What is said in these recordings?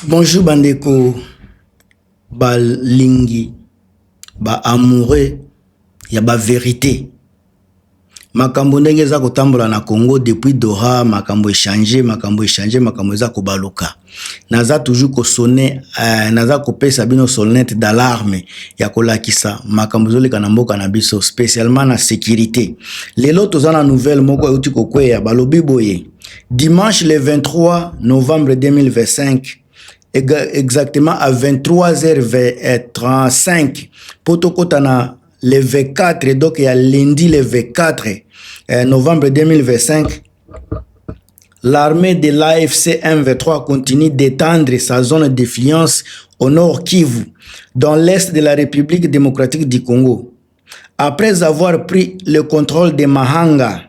Bonjour bandeko, balingi, ba amoureux, ya ba vérité. Makambo ndenge eza kotambola na Congo depuis Doha, makambo échanger, makambo eza kobaluka. Naza toujours ko sonner, naza ko pesa bino sonnette d'alarme ya kolakisa makambo zoleka na mboka na biso, spécialement na sécurité. Lelo tozana nouvelle moko euti kokweya balobi boye. Dimanche le 23 novembre 2025, exactement à 23h35, Potokotana le 24, donc il y a lundi le 24 novembre 2025, l'armée de l'AFC M23 continue d'étendre sa zone d'influence au nord Kivu, dans l'est de la République démocratique du Congo. Après avoir pris le contrôle de Mahanga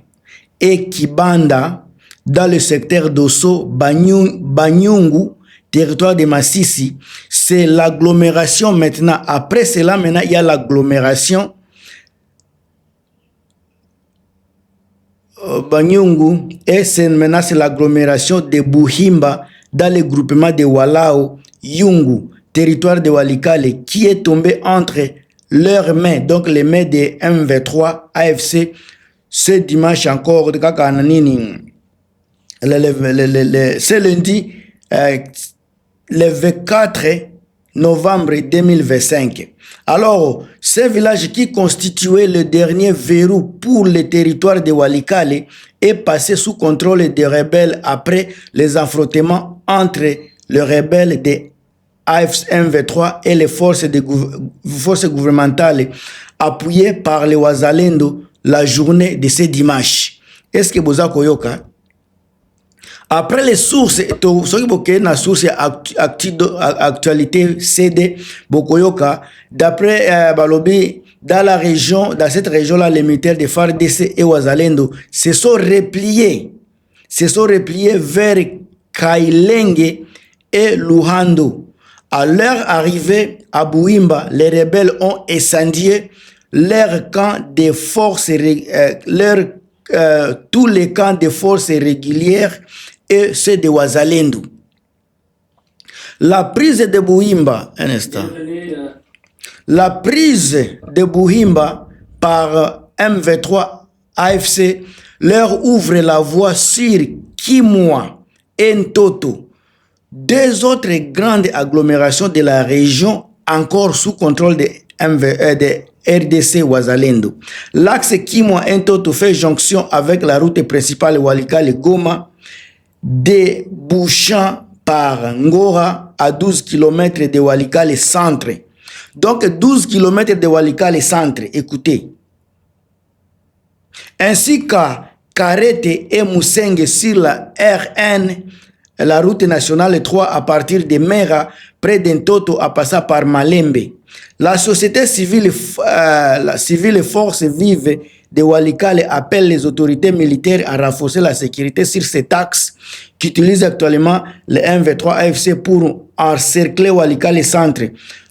et Kibanda dans le secteur d'Osso, Banyungu, territoire de Massissi, c'est l'agglomération maintenant. Après cela, maintenant, il y a l'agglomération Banyungu et maintenant c'est l'agglomération de Buhimba dans le groupement de Walao, Yungu, territoire de Walikale, qui est tombé entre leurs mains, donc les mains de M23 AFC, ce dimanche encore, c'est lundi, le 24 novembre 2025. Alors, ce village qui constituait le dernier verrou pour le territoire de Walikale est passé sous contrôle des rebelles après les affrontements entre les rebelles de AFC M23 et les forces gouvernementales appuyées par les Wazalendo la journée de ce dimanche. Est-ce que vous avez koyoka? Après les sources, na source actualité CD Bokoyoka, d'après Balobi, dans cette région-là, les militaires de FARDC et Wazalendo se sont repliés vers Kailenge et Luhando. À leur arrivée à Bouimba, les rebelles ont incendié leur camp de forces, tous les camps de forces régulières et ceux de Wazalendo. La prise de Bouimba, un instant. La prise de Bouimba par M23 AFC leur ouvre la voie sur Kimwa et Ntoto, deux autres grandes agglomérations de la région encore sous contrôle de RDC Wazalendo. L'axe Kimwa Ntoto fait jonction avec la route principale Walikale-Goma, débouchant par Ngora à 12 km de Walikale centre. Donc 12 km de Walikale centre, écoutez. Ainsi qu'à Karete et Moussenge sur la RN, la route nationale 3 à partir de Mera, près d'Ntoto à passer par Malembe. La société civile, et forces vives de Walikale appelle les autorités militaires à renforcer la sécurité sur cet axe qu'utilise actuellement le M23 AFC pour encercler Walikale centre.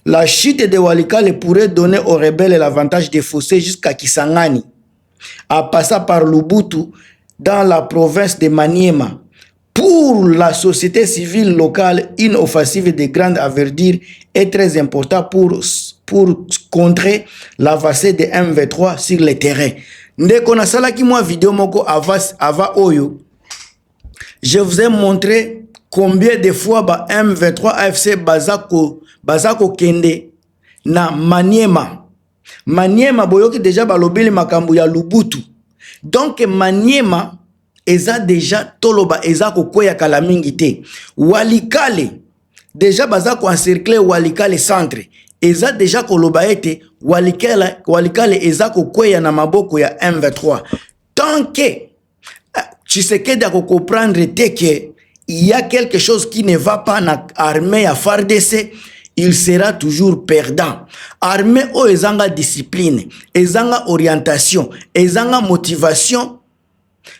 La chute de Walikale pourrait donner aux rebelles l'avantage de fausser jusqu'à Kisangani, à passer par Lubutu dans la province de Maniema. Pour la société civile locale, une offensive de grande envergure est très importante pour contrer l'avancée de M23 sur le terrain. Ndeko na salaki moi vidéo moko ava oyo. Je vous ai montré combien de fois ba M23 AFC bazako kende na Maniema. Maniema boyoki déjà balobeli makambo ya Lubutu. Donc Maniema eza déjà toloba eza kokoya kala mingi te. Walikale déjà bazako encercler Walikale centre. Eza déjà koloba ete Walikale eza kokoya na maboko ya M23. Tant que Tshisekedi a comprendre que il y a quelque chose qui ne va pas na armée à FARDC, il sera toujours perdant. Armée o ezanga discipline, ezanga orientation, ezanga motivation.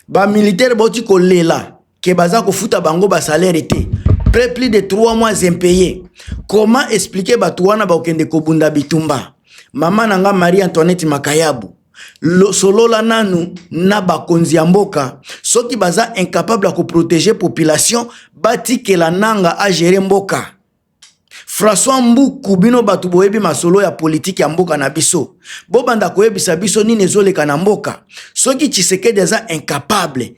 Ba militaire boti ko lela ke baza ko futa bango ba salaire été plus de 3 mois impayés. Comment expliquer batuana ba okende ko bunda bitumba? Mama nanga Marie Antoinette Makayabu solola nanu na bakonzi ya mboka soki baza incapable à protéger population bati ke la nanga a gérer mboka. François Mbuku bino batu boyebi masolo ya politique ya mboka na biso. Bo banda koyebisa biso nini ezoleka na mboka. Soki Tshisekedi aza incapable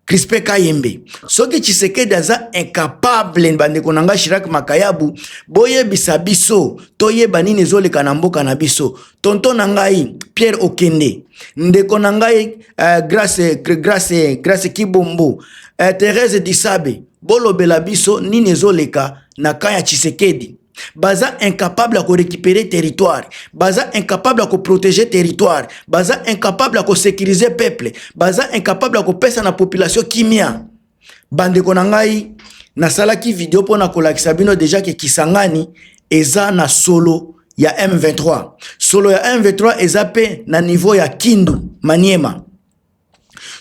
Crispin Kayembe. Soki Tshisekedi aza incapable bande konanga Chirac Makayabu boyebisa biso toyeba nini ezoleka na mboka na biso. Tonton na ngai Pierre Okende, ndeko na ngai Grace Kibombo, Thérèse Disabe bolobela biso nini ezoleka na kaya Tshisekedi. Baza incapable à récupérer territoire, baza incapable à protéger territoire, baza incapable à sécuriser peuple, baza incapable à pesa na population kimia. Bande konangai na salaki video pona kolakisa bino déjà que Kisangani eza na solo ya M23. Solo ya M23 eza pe na niveau ya Kindu, Maniema.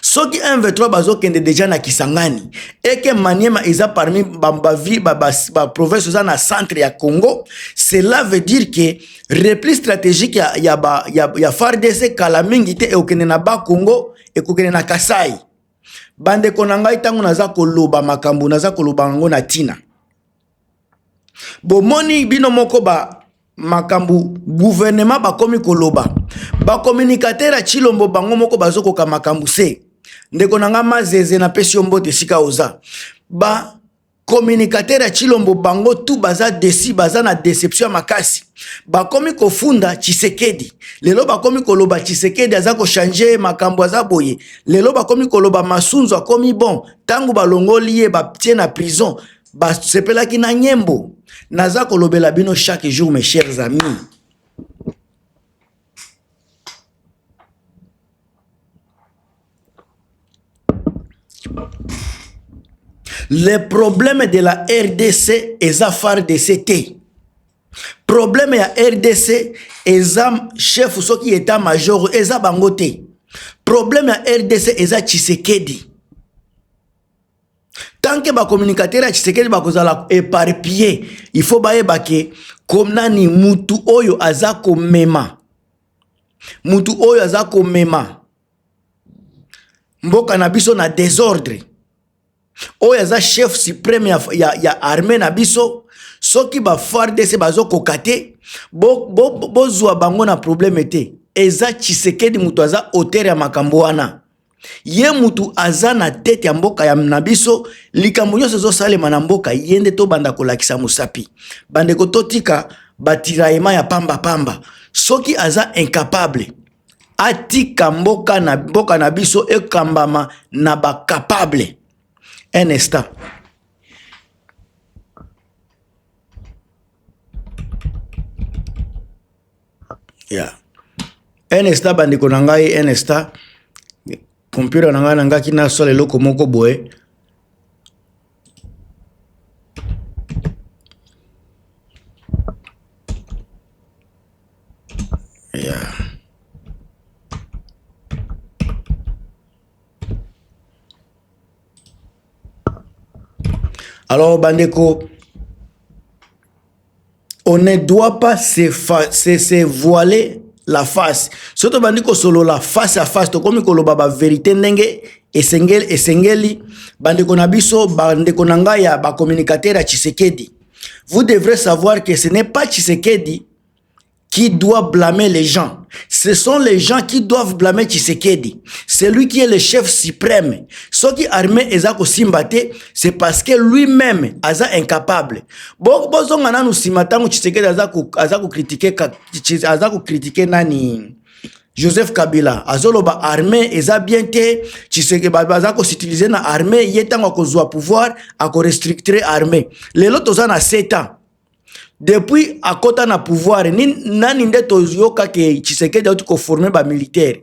Soki M23 bazo kende déjà na Kisangani et que Maniema eza parmi ba province za na centre ya Congo, cela veut dire que repli stratégique ya FARDC kala mingi te okende na ba Congo et kokende na Kasai. Bande konanga tangu naza koloba makambo naza koloba ngo na tina. Bomoni bino moko ba makambu gouvernement ba komi koloba. Ba communicateur a Chilombo bango moko bazoko ka makambu se. Ndeko nanga mazeze na pesi mbote sika oza. Ba communicateur a Chilombo bango tout baza desi baza na déception makasi. Ba komi kofunda Tshisekedi. Lelo ba komi koloba Tshisekedi azako changer makambu azaboye. Lelo ba komi koloba Masunzu akomi bon. Tangu balongoli ye ba tie na prison. Ba sepela ki na nyembo. Naza kolobela bino chaque jour mes chers amis. Le problème de la RDC est à FARDC T. Problème ya RDC est à chef soki état major est à bangote. Problème ya RDC est à Tshisekedi. Tant que ba communicateur ya Tshisekedi ba kozala éparpillé, il faut ba yebake comme nani mutu oyo azako mema. Mutu oyo azako mema. Mboka na biso na désordre. Oyo aza chef suprême ya armée na biso. Soki ba FARDC bazo kokate bo zwa bango na problème te. Eza Tshisekedi mutu aza auteur ya makambo wana. Ye mutu aza na tete ya mboka ya nabiso likambo nyonso ezosalema na mboka yende to banda kolakisa musapi. Bande kototika batiraema ya pamba pamba. Soki aza incapable atika mboka na biso ekambama na ba capable. Un instant. Yeah. Un instant bande konangai un instant. Computer nanga nanga kina sole loko moko boe. Yeah. Alors bandeko, on ne doit pas se voiler la face. Surtout bandiko solo la face à face to komi koloba ba vérité ndenge esengeli bandeko na biso bandeko nanga ya ba communicateur à Tshisekedi. Vous devrez savoir que ce n'est pas Tshisekedi qui doit blâmer les gens. Ce sont les gens qui doivent blâmer Tshisekedi. C'est lui qui est le chef suprême. Ce qui armé ezako simbate, c'est parce que lui-même est incapable. Bozo ngana nous simatangu Tshisekedi azako critiquer nani Joseph Kabila. Azoloba armée eza bien te Tshisekedi bazako s'utiliser na armée yetango kozwa pouvoir ako restricter armée. Lelo toza na 7 ans. Depuis à kota na pouvoir nani nde toyoka ke Tshisekedi auti ko former ba militaire.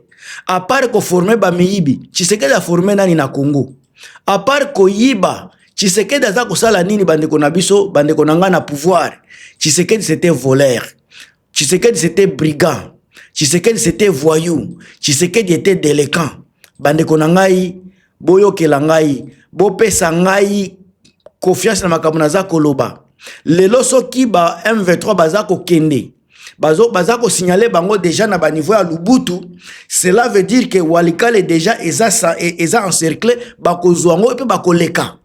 À part ko former ba miyibi, Tshisekedi a formé nani na Congo. À part ko yiba, Tshisekedi aza ko sala nini bandeko na biso, bandeko nanga na pouvoir. Tshisekedi c'était voleur. Tshisekedi c'était brigand. Tshisekedi c'était voyou. Tshisekedi était délinquant. Bandeko ngai boyo kelangai, bo pesa ngai confiance na makambo na za koloba. Lelo soki ba M23 bazako kende bazako signaler bango déjà na ba niveau ya Lubutu, cela veut dire que Walikale déjà eza encerclé bako zwango et puis bako leka.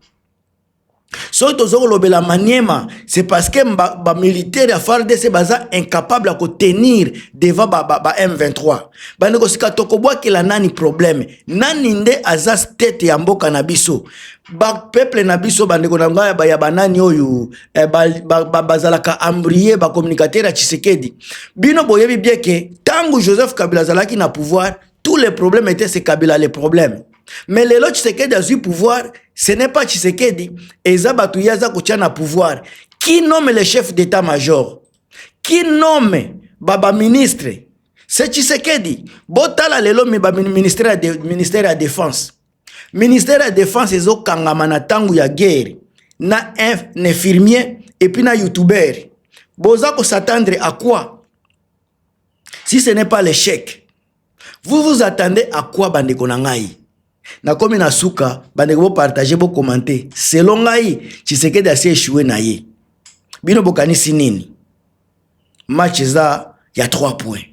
So tozoko lobela Maniema, c'est parce que ba militaire à FARDC baza incapable à tenir devant ba M23. Bande ko sika tokobwa ke la nani problème. Nani nde azas tête ya mboka na biso. Ba peuple na biso bande ko nanga ba ya banani oyo bazalaka ambrier ba communicateur à Tshisekedi. Bino boyebi bien que tango Joseph Kabila zalaki na pouvoir, tous les problèmes étaient ces Kabila les problèmes. Mais les autres Tshisekedi a eu pouvoir, ce n'est pas Tshisekedi. Et Zabatouyaza Kouchana pouvoir. Qui nomme le chef d'état-major? Qui nomme Baba ministre? C'est Tshisekedi. Botala lelo ministère de la défense. Ministère de la défense est au Kangamana tangu ya guerre. Na un infirmier et puis na youtuber. Bozako s'attendre à quoi? Si ce n'est pas l'échec. Vous vous attendez à quoi bande konangai? Na komi na suka, bande ko partager, bo commenter. Selon ngai, Tshisekedi a échoué na ye. Bino bokani sinini. Match za ya 3 points.